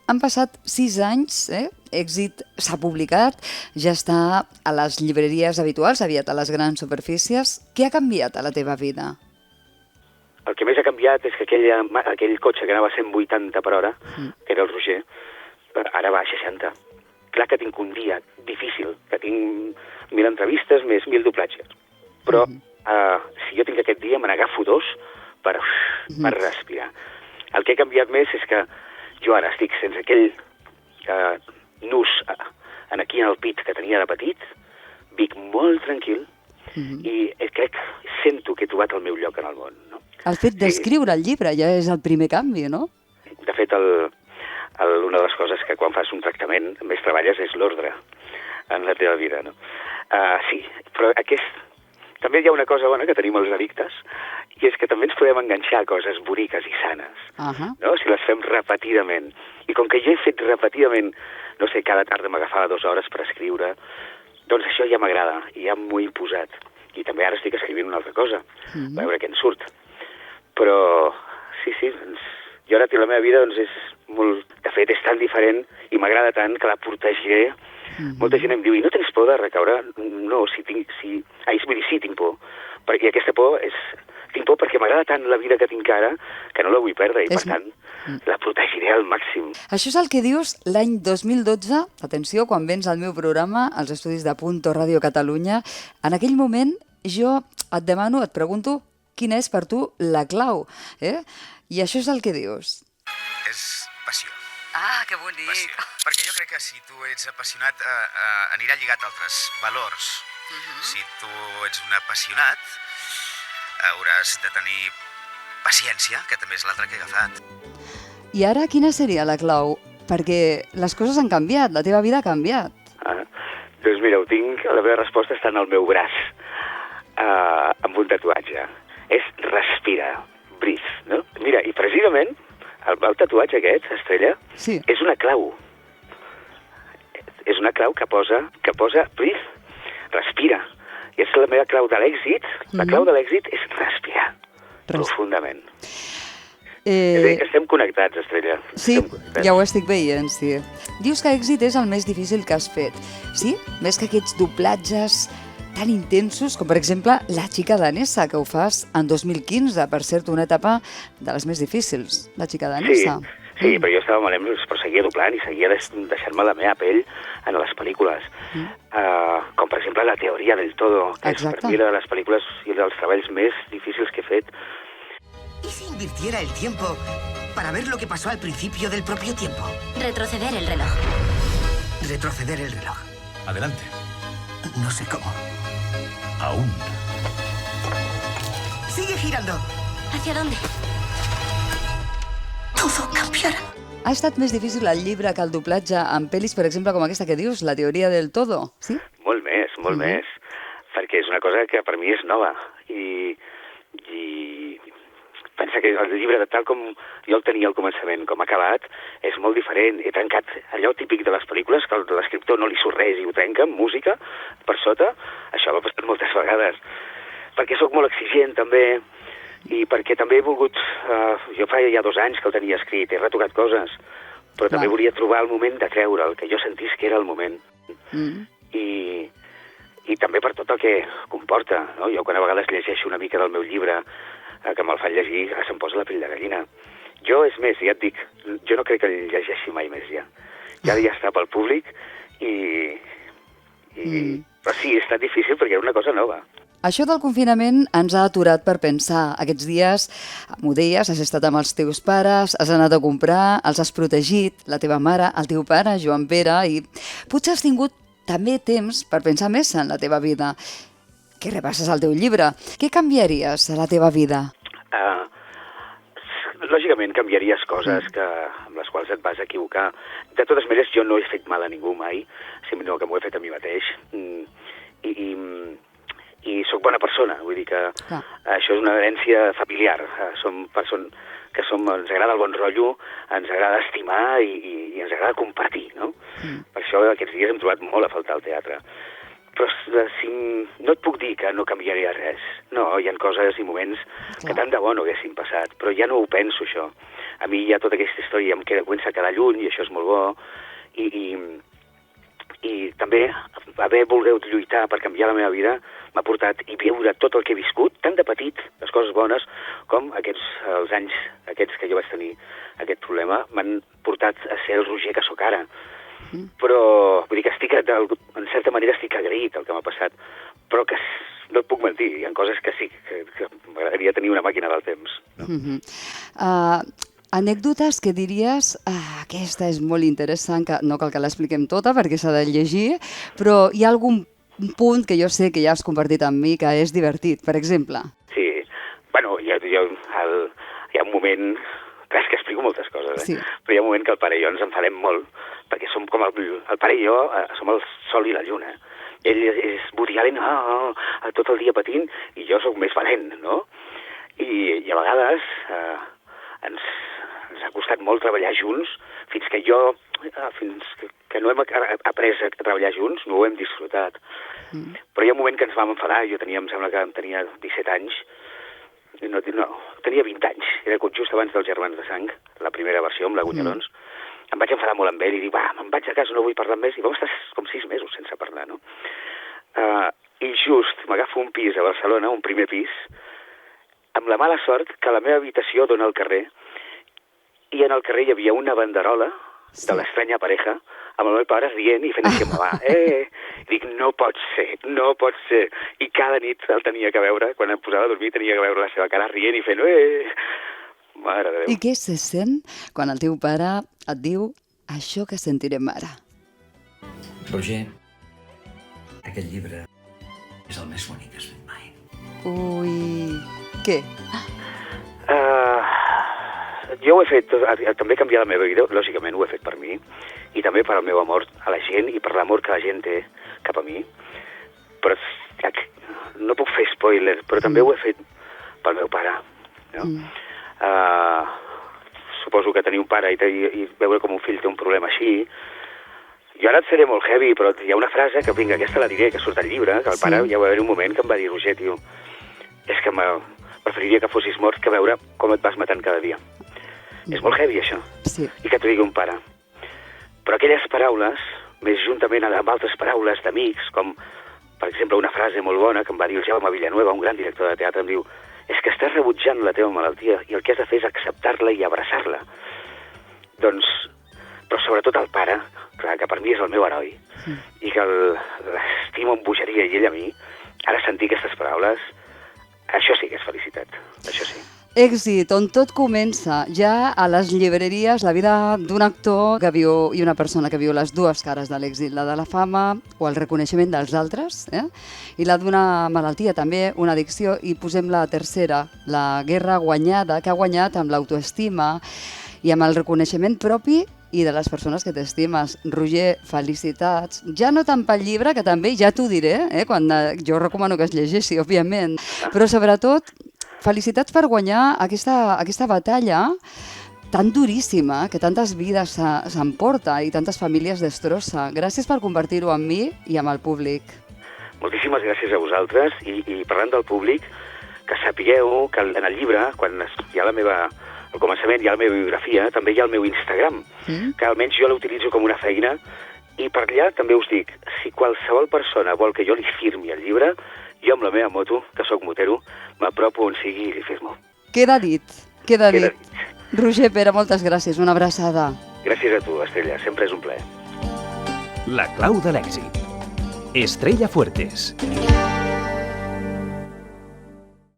han passat 6 anys, Èxit s'ha publicat, ja està a les llibreries habituals, aviat a les grans superfícies. Què ha canviat a la teva vida? El que més ha canviat és que aquell cotxe que anava a 180 per hora, que era el Roger, ara va a 60. Clar que tinc un dia difícil, que tinc 1.000 entrevistes més 1.000 doblatges. Però si jo tinc aquest dia, me n'agafo 2 per respirar. El que ha canviat més és que jo ara estic sense aquell nus aquí en el pit que tenia de petit, vic molt tranquil i sento que he trobat el meu lloc en el món. No? El fet d'escriure el llibre ja és el primer canvi, no? De fet, una de les coses que quan fas un tractament més treballes és l'ordre en la teva vida, no? Sí, però també hi ha una cosa bona que tenim els addictes, i és que també ens podem enganxar a coses boniques i sanes, no? Si les fem repetidament. I com que jo he fet repetidament, no sé, cada tarda m'agafava 2 hores per escriure, doncs això ja m'agrada, i ja m'ho he imposat. I també ara estic escrivint una altra cosa, a veure què en surt. Però, sí, jo ara la meva vida doncs, és molt... De fet, és tan diferent i m'agrada tant que la protegiré. Molta gent em diu, i no tens por de recaure? No, sí, tinc por. Perquè aquesta por és... Tinc por perquè m'agrada tant la vida que tinc ara que no la vull perdre i, per tant, la protegiré al màxim. Això és el que dius l'any 2012, atenció, quan vens al meu programa, als estudis de Punto Ràdio Catalunya. En aquell moment jo et pregunto, quina és per tu la clau, I això és el que dius. És passió. Ah, que bonic. Passió. Perquè jo crec que si tu ets apassionat anirà lligat a altres valors. Si tu ets un apassionat hauràs de tenir paciència, que també és l'altre que he agafat. I ara quina seria la clau? Perquè les coses han canviat, la teva vida ha canviat. Doncs mira, la meva resposta està en el meu braç, amb un tatuatge. És respira, breathe, no? Mira, i precisament el tatuatge aquest, Estrella, és una clau. És una clau que posa breathe, respira. I és la meva clau de l'èxit. La clau de l'èxit és respirar profundament. És a dir, que estem connectats, Estrella. Sí, ja ho estic veient, sí. Dius que èxit és el més difícil que has fet. Sí? Més que aquests doblatges tan intensos com, per exemple, La xica danesa, que ho fas en 2015, per cert, una etapa de les més difícils, La xica danesa. Sí, però jo estava malament, però seguia doblant i seguia deixant-me la meva pell en les pel·lícules. Com, per exemple, La teoria del todo, que és per mi de les pel·lícules i dels treballs més difícils que he fet. ¿Y si invirtiera el tiempo para ver lo que pasó al principio del propio tiempo? Retroceder el reloj. Retroceder el reloj. Adelante. No sé cómo. Aún. Sigue girando. ¿Hacia dónde? Todo cambiará. Ha estat més difícil el llibre que el doblatge en pel·lis, per exemple, com aquesta que dius, La teoria del todo, sí? Molt més, perquè és una cosa que per mi és nova. I pensa que el llibre, tal com jo el tenia al començament, com ha acabat, és molt diferent. He trencat allò típic de les pel·lícules, que l'escriptor no li surt res i ho trenca amb música per sota. Això m'ha passat moltes vegades. Perquè sóc molt exigent, també, i perquè també he volgut... jo fa ja 2 anys que el tenia escrit, he retocat coses, però també volia trobar el moment de treure'l, que jo sentís que era el moment. I també per tot el que comporta, no? Jo quan a vegades llegeixo una mica del meu llibre, que me'l fan llegir, se'm posa la pell de gallina. Jo, és més, ja et dic, jo no crec que el llegeixi mai més ja. Ja està pel públic però sí, ha estat difícil perquè era una cosa nova. Això del confinament ens ha aturat per pensar. Aquests dies, m'ho deies, has estat amb els teus pares, has anat a comprar, els has protegit, la teva mare, el teu pare, Joan Pere, i potser has tingut també temps per pensar més en la teva vida. Que repasses el teu llibre. Què canviaries a la teva vida? Lògicament canviaries coses amb les quals et vas equivocar. De totes maneres, jo no he fet mal a ningú mai, sinó que m'ho he fet a mi mateix. I sóc bona persona, vull dir que això és una herència familiar. Som persones que ens agrada el bon rotllo, ens agrada estimar i ens agrada compartir, no? Per això aquests dies hem trobat molt a faltar el teatre. Però no et puc dir que no canviaria res. No, hi ha coses i moments que tant de bo no haguessin passat, però ja no ho penso, això. a mi ja tota aquesta història em comença a quedar lluny i això és molt bo. I també haver volgut lluitar per canviar la meva vida m'ha portat i viure tot el que he viscut, tant de petit, les coses bones, com els anys aquests que jo vaig tenir aquest problema, m'han portat a ser el Roger que sóc ara. Però, vull dir que en certa manera estic agraït el que m'ha passat, però que no et puc mentir, hi ha coses que sí, que m'agradaria tenir una màquina del temps. No? Anècdotes que diries, aquesta és molt interessant, que no cal que l'expliquem tota perquè s'ha de llegir, però hi ha algun punt que jo sé que ja has compartit amb mi que és divertit, per exemple. Sí, bueno, hi ha un moment, clar, és que explico moltes coses, Sí. però hi ha un moment que el pare i jo ens enfadem molt, perquè som com el pare i jo som el sol i la lluna. Ell és Woody Allen tot el dia patint i jo sóc més valent, no? I a vegades ens ha costat molt treballar junts, fins que no hem après a treballar junts, no ho hem disfrutat. Però hi ha un moment que ens vam enfadar, em sembla que tenia 17 anys, no, tenia 20 anys, era just abans dels Germans de Sang, la primera versió amb la Gunyalons. Em vaig enfadar molt amb ell i dic, me'n vaig a casa, no vull parlar més, i vam estar com 6 mesos sense parlar, no? I just m'agafo un pis a Barcelona, un primer pis, amb la mala sort que la meva habitació dona al carrer, i en el carrer hi havia una banderola de l'estranya pareja, amb el meu pare rient i fent així amb la mà. Dic, no pot ser. I cada nit el tenia que veure, quan em posava a dormir tenia que veure la seva cara rient i fent, mare de Déu. I què se sent quan el teu pare et diu això que sentirem ara? Roger, aquest llibre és el més bonic que has fet mai. Ui, què? Jo ho he fet, també canviar la meva vida, lògicament ho he fet per mi, i també per al meu amor a la gent i per l'amor que la gent té cap a mi. Però no puc fer spoiler, però també ho he fet pel meu pare. No? Suposo que tenir un pare i veure com un fill té un problema així. Jo ara et seré molt heavy, però hi ha una frase que, vinga, aquesta la diré, que surt al llibre, que el pare ja va haver un moment que em va dir, Roger, tio, és que preferiria que fossis mort que veure com et vas matant cada dia. És molt heavy, això. Sí. I que t'ho digui un pare. Però aquelles paraules, més juntament amb altres paraules d'amics, com, per exemple, una frase molt bona que em va dir el Jaume Villanueva, un gran director de teatre, em diu, és que estàs rebutjant la teva malaltia i el que has de fer és acceptar-la i abraçar-la. Doncs, però sobretot el pare, clar, que per mi és el meu heroi, i que l'estimo amb bogeria i ell a mi, ara sentir aquestes paraules, això sí que és felicitat, això sí. Èxit, on tot comença. Ja a les llibreries, la vida d'un actor que viu i una persona que viu les dues cares de l'èxit, la de la fama o el reconeixement dels altres, i la d'una malaltia, també una addicció, i posem la tercera, la guerra guanyada, que ha guanyat amb l'autoestima i amb el reconeixement propi i de les persones que t'estimes. Roger, felicitats. Ja no tant pel llibre, que també ja t'ho diré, quan jo recomano que es llegeixi, òbviament, però sobretot felicitats per guanyar aquesta batalla tan duríssima que tantes vides s'emporta i tantes famílies destrossa. Gràcies per compartir-ho amb mi i amb el públic. Moltíssimes gràcies a vosaltres i parlant del públic, que sapigueu que en el llibre, quan hi ha al començament hi ha la meva biografia, també hi ha el meu Instagram, que almenys jo l'utilitzo com una feina, i per allà també us dic, si qualsevol persona vol que jo li firmi el llibre, jo amb la meva moto, que sóc motero, m'apropo on sigui i li firmo. Queda dit. Roger Pera, moltes gràcies, una abraçada. Gràcies a tu, Estrella, sempre és un plaer. La clau de l'èxit. Estrella Fuertes.